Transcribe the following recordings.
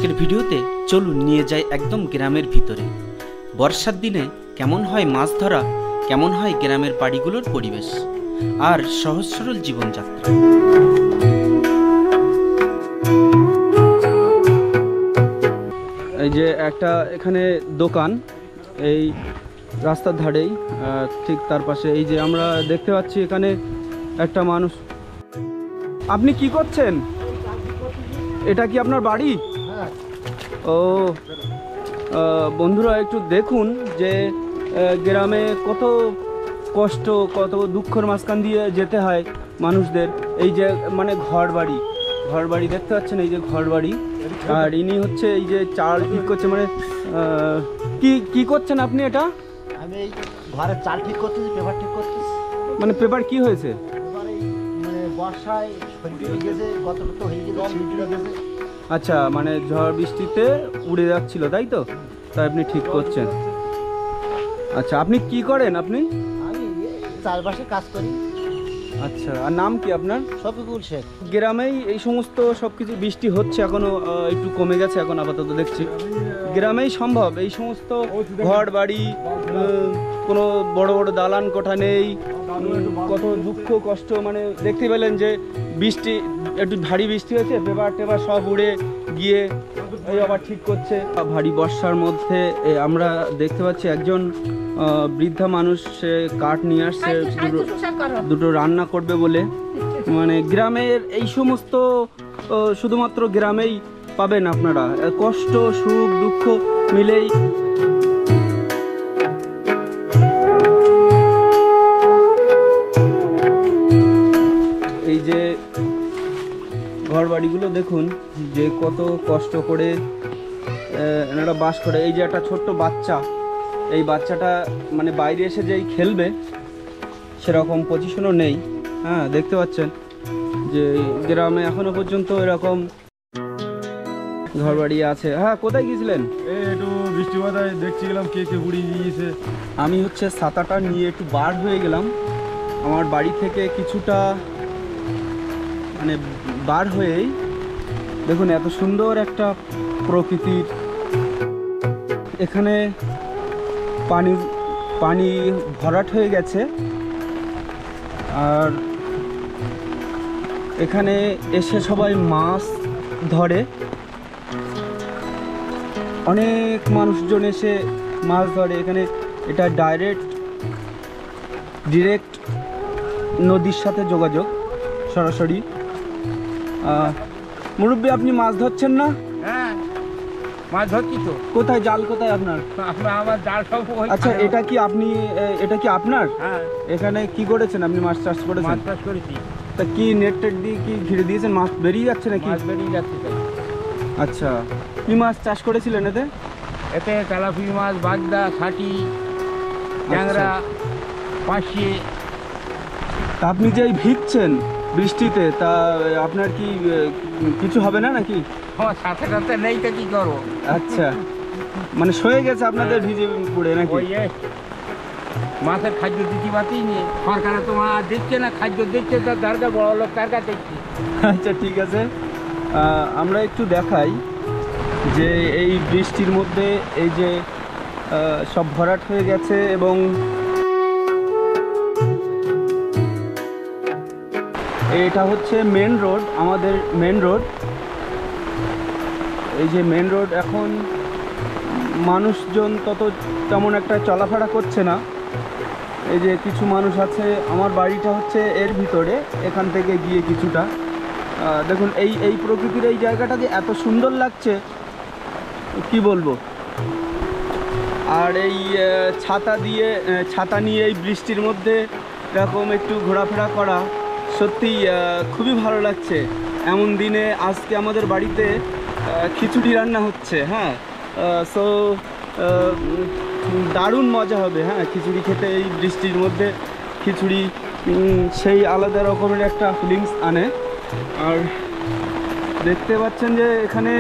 আজকের ভিডিওতে চলুন নিয়ে যাই একদম গ্রামের ভিতরে। বর্ষার দিনে কেমন হয় মাছ ধরা, কেমন হয় গ্রামের বাড়িগুলোর পরিবেশ আর সহজ সরল জীবনযাত্রা। এই যে একটা এখানে দোকান, এই রাস্তার ধারেই, ঠিক তার পাশে এই যে আমরা দেখতে পাচ্ছি এখানে একটা মানুষ। আপনি কি করছেন? এটা কি আপনার বাড়ি? ও বন্ধুরা একটু দেখুন যে গ্রামে কত কষ্ট, কত দুঃখের মাঝখান দিয়ে যেতে হয় মানুষদের। এই যে মানে ঘর বাড়ি দেখতে পাচ্ছেন, এই যে ঘর বাড়ি। আর ইনি হচ্ছে এই যে চাল ঠিক করছে, মানে কি করছেন আপনি? এটা আমি এই ঘরের চাল ঠিক করতেছি, পেপার ঠিক করতেছি। মানে পেপার কি হয়েছে? মানে বর্ষায় হয়ে গেছে, গত হয়ে গেছে। আচ্ছা, মানে ঝড় বৃষ্টিতে উড়ে যাচ্ছিল, তাই তো? তাই আপনি ঠিক করছেন। আচ্ছা, আপনি কি করেন? আপনি? আমি চারপাশে কাজ করি। আচ্ছা, আর নাম কি আপনার? শফিকুল শেখ। গ্রামেই এই সমস্ত সব কিছু বৃষ্টি হচ্ছে, এখনো একটু কমে গেছে, এখন আপাতত দেখছি গ্রামেই সম্ভব এই সমস্ত ঘর বাড়ি, কোনো বড় বড় দালান কোঠা নেই, কত দুঃখ কষ্ট। মানে দেখতে পেলেন যে বৃষ্টি, একটু ভারী বৃষ্টি হয়েছে, পেপার টেপার সব উড়ে গিয়ে এই আবার ঠিক করছে। ভারী বর্ষার মধ্যে আমরা দেখতে পাচ্ছি একজন বৃদ্ধা মানুষ, সে কাঠ নিয়ে আসছে দুটো রান্না করবে বলে। মানে গ্রামের এই সমস্ত শুধুমাত্র গ্রামেই পাবেন আপনারা, কষ্ট সুখ দুঃখ মিলেই। এই যে ঘর বাড়িগুলো দেখুন যে কত কষ্ট করে এনারা বাস করে। এই যে একটা ছোট্ট বাচ্চা, এই বাচ্চাটা মানে বাইরে এসে যেই খেলবে সেরকম পজিশনও নেই। হ্যাঁ, দেখতে পাচ্ছেন যে গ্রামে এখনো পর্যন্ত এরকম ঘর বাড়ি আছে। হ্যাঁ, কোথায় গিয়েছিলেন? একটু বৃষ্টি বাতায় দেখছি গেলাম কে উড়িয়ে দিয়েছে। আমি হচ্ছে ছাতাটা নিয়ে একটু বার হয়ে গেলাম আমার বাড়ি থেকে কিছুটা, মানে বার হয়েই দেখুন এত সুন্দর একটা প্রকৃতির। এখানে পানি ভরাট হয়ে গেছে, আর এখানে এসে সবাই মাছ ধরে। অনেক মানুষজন এসে মাছ ধরে এখানে। এটা ডিরেক্ট নদীর সাথে যোগাযোগ সরাসরি। মুরব্বী, আপনি মাছ ধরছেন না? হ্যাঁ, মাছ ধরছি তো। কোথায় জাল? কোথায় আপনার? আমার জাল সব। আচ্ছা, এটা কি আপনার? হ্যাঁ। এখানে কি করেছেন আপনি? মাছ চাষ করেছেন? মাছ চাষ করেছি। তা কি নেট দিয়ে কি ঘিরে দিয়েছেন? মাছ বেরিয়ে যাচ্ছে নাকি? মাছ বেরিয়ে যাচ্ছে তাই। আচ্ছা, কি মাছ চাষ করেছিলেন এতে তেলাপিয়া মাছ, বাগদা, খাটি, ট্যাংরা, পাঁচশে। তা আপনি যে ভিজছেন বৃষ্টিতে, তা আপনার কি কিছু হবে না নাকি? আমার সাথে সাথে নেই তো কি করবো। আচ্ছা, মানে সয়ে গেছে আপনাদের ভিজে পড়ে নাকি? ওই মাছের খাদ্য দিতে পারতেই নেই, সরকারে তোমার দিচ্ছে না, খাদ্য দিচ্ছে তো দরকার বড় লোক তার কাছে দিচ্ছি। আচ্ছা, ঠিক আছে, আমরা একটু দেখাই যে এই বৃষ্টির মধ্যে এই যে সব ভরাট হয়ে গেছে। এবং এটা হচ্ছে মেন রোড, আমাদের মেন রোড। এই যে মেন রোড, এখন মানুষজন তেমন একটা চলাফেরা করছে না। এই যে কিছু মানুষ আছে। আমার বাড়িটা হচ্ছে এর ভিতরে, এখান থেকে গিয়ে কিছুটা দেখুন এই প্রকৃতির এই জায়গাটা যে এত সুন্দর লাগছে কি বলবো। আর এই ছাতা নিয়ে এই বৃষ্টির মধ্যে এরকম একটু ঘোরাফেরা করা সত্যি খুবই ভালো লাগছে। এমন দিনে আজকে আমাদের বাড়িতে খিচুড়ি রান্না হচ্ছে। হ্যাঁ, সো দারুণ মজা হবে। হ্যাঁ, খিচুড়ি খেতে এই বৃষ্টির মধ্যে খিচুড়ি সেই আলাদা রকমের একটা ফিলিংস আনে। আর দেখতে পাচ্ছেন যে এখানে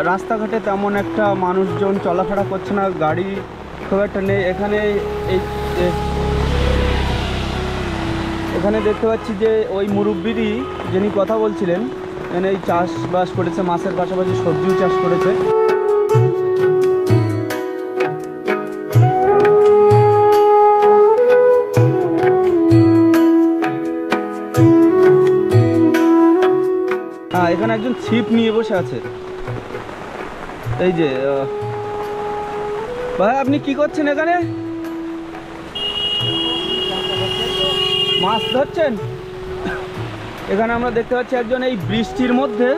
রাস্তাঘাটে তেমন একটা মানুষজন চলাফেরা করছে না, গাড়ি খুব একটা নেই। এখানে দেখতে পাচ্ছি যে ওই মুরব্বিরই যিনি কথা বলছিলেন, এখানে এই চাষবাস করেছে, মাছের পাশাপাশি সবজিও চাষ করেছে। হ্যাঁ, এখানে একজন ছিপ নিয়ে বসে আছে। এই যে ভাই, আপনি কি করছেন এখানে? মাছ ধরছেন? এখানে আমরা দেখতে পাচ্ছি একজন এই বৃষ্টির মধ্যে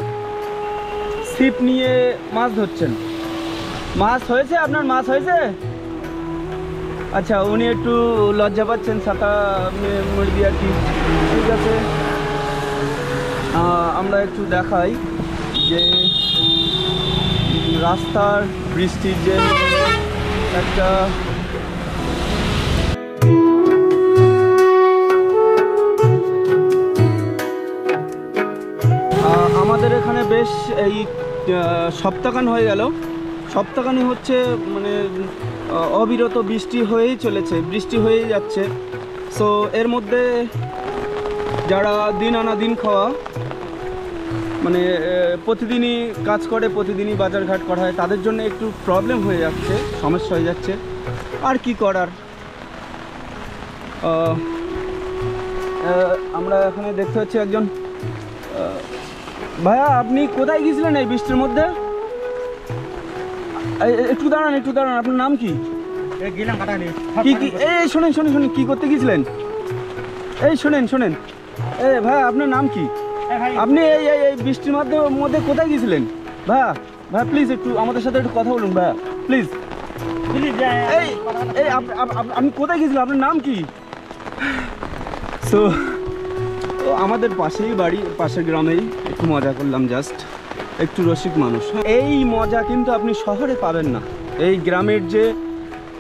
ছিপ নিয়ে মাছ ধরছেন। মাছ হয়েছে? আপনার মাছ হয়েছে? আচ্ছা, উনি একটু লজ্জা পাচ্ছেন ছাতা মুড়ি দিয়ে আর কি। ঠিক আছে, আমরা একটু দেখাই যে রাস্তার বৃষ্টির যে একটা আমাদের এখানে বেশ এই সপ্তাহখান হয়ে গেল, সপ্তাহখানি হচ্ছে মানে অবিরত বৃষ্টি হয়েই চলেছে, বৃষ্টি হয়েই যাচ্ছে। সো এর মধ্যে যারা দিন আনা দিন খাওয়া মানে প্রতিদিনই কাজ করে, প্রতিদিনই বাজারঘাট করা হয়, তাদের জন্য একটু প্রবলেম হয়ে যাচ্ছে, সমস্যা হয়ে যাচ্ছে। আর কি করার। আমরা এখানে দেখতে পাচ্ছি একজন ভাইয়া, আপনি কোথায় গিয়েছিলেন এই বৃষ্টির মধ্যে? একটু দাঁড়ান, একটু দাঁড়ান, আপনার নাম কি? কি কি এই শোনেন শোনেন শোনেন, কি করতে গিয়েছিলেন? এই শোনেন শোনেন, ভাই আপনার নাম কি? আপনি এই এই বৃষ্টির মধ্যে কোথায় গিয়েছিলেন? ভাইয়া ভাইয়া প্লিজ একটু আমাদের সাথে একটু কথা বলুন ভাইয়া, প্লিজ প্লিজ। এই এই আপনি কোথায় গিয়েছিলেন? আপনার নাম কি? সো আমাদের পাশেই বাড়ি, পাশের গ্রামেই একটু মজা করলাম, জাস্ট একটু রসিক মানুষ। এই মজা কিন্তু আপনি শহরে পাবেন না। এই গ্রামের যে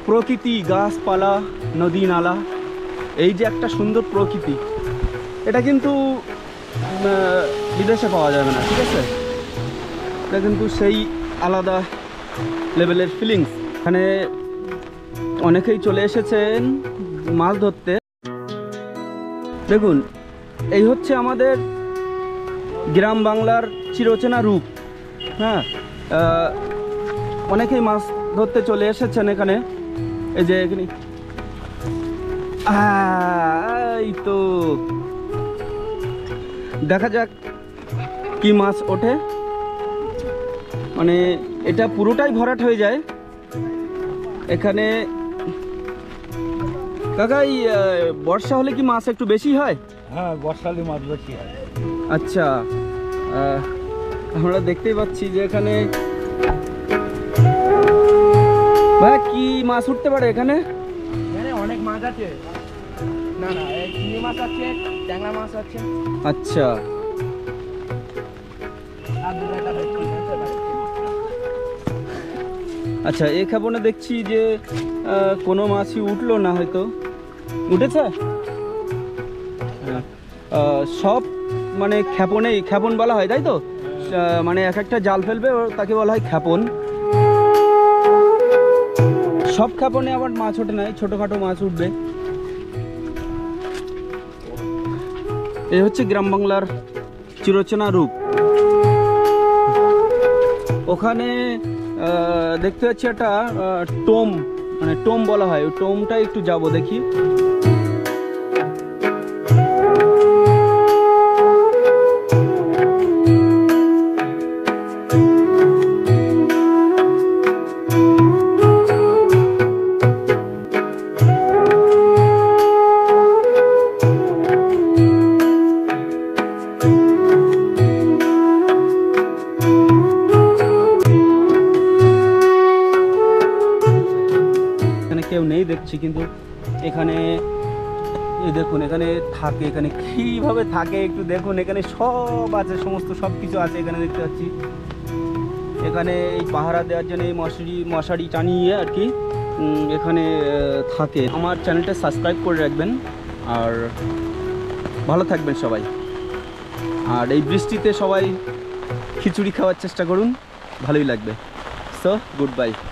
প্রকৃতি, গাছপালা, নদী নালা, এই যে একটা সুন্দর প্রকৃতি, এটা কিন্তু বিদেশে পাওয়া যাবে না। ঠিক আছে, এটা কিন্তু সেই আলাদা লেভেলের ফিলিংস। এখানে অনেকেই চলে এসেছেন মাছ ধরতে। দেখুন, এই হচ্ছে আমাদের গ্রাম বাংলার চিরচেনা রূপ। হ্যাঁ, অনেকেই মাছ ধরতে চলে এসেছেন এখানে। এই যে এখানে এই তো দেখা যাক কি মাছ ওঠে। মানে এটা পুরোটাই ভরাট হয়ে যায় এখানে। কাকা, এই বর্ষা হলে কি মাছ একটু বেশি হয়? হ্যাঁ, বর্ষালে মাছ বেশি হয়। আচ্ছা, আমরা দেখতেই পাচ্ছি যে এখানে ভাই কি মাছ উঠতে পারে এখানে? অনেক মাছ আছে। না না, চিংড়ি মাছ আছে, ট্যাংরা মাছ আছে। আচ্ছা, আচ্ছা, এই খাবনে দেখছি যে কোনো মাছই উঠলো না, হয়তো উঠেছে। সব মানে খ্যাপনেই, খ্যাপন বলা হয় তাই তো? মানে এক একটা জাল ফেলবে তাকে বলা হয় খ্যাপন। সব খ্যাপনে আবার মাছ ওঠে না, ছোটোখাটো মাছ উঠবে। এই হচ্ছে গ্রাম বাংলার চিরচেনা রূপ। ওখানে দেখতে পাচ্ছি একটা টোম, মানে টোম বলা হয়, ওই টোমটা একটু যাবো দেখি। কেউ নেই দেখছি, কিন্তু এখানে দেখুন, এখানে থাকে, এখানে কিভাবে থাকে একটু দেখুন। এখানে সব আছে, সমস্ত সব কিছু আছে এখানে দেখতে পাচ্ছি। এখানে এই পাহারা দেওয়ার জন্য এই মশারি টানিয়ে আর কি এখানে থাকে। আমার চ্যানেলটা সাবস্ক্রাইব করে রাখবেন আর ভালো থাকবেন সবাই। আর এই বৃষ্টিতে সবাই খিচুড়ি খাওয়ার চেষ্টা করুন, ভালোই লাগবে। So good bye.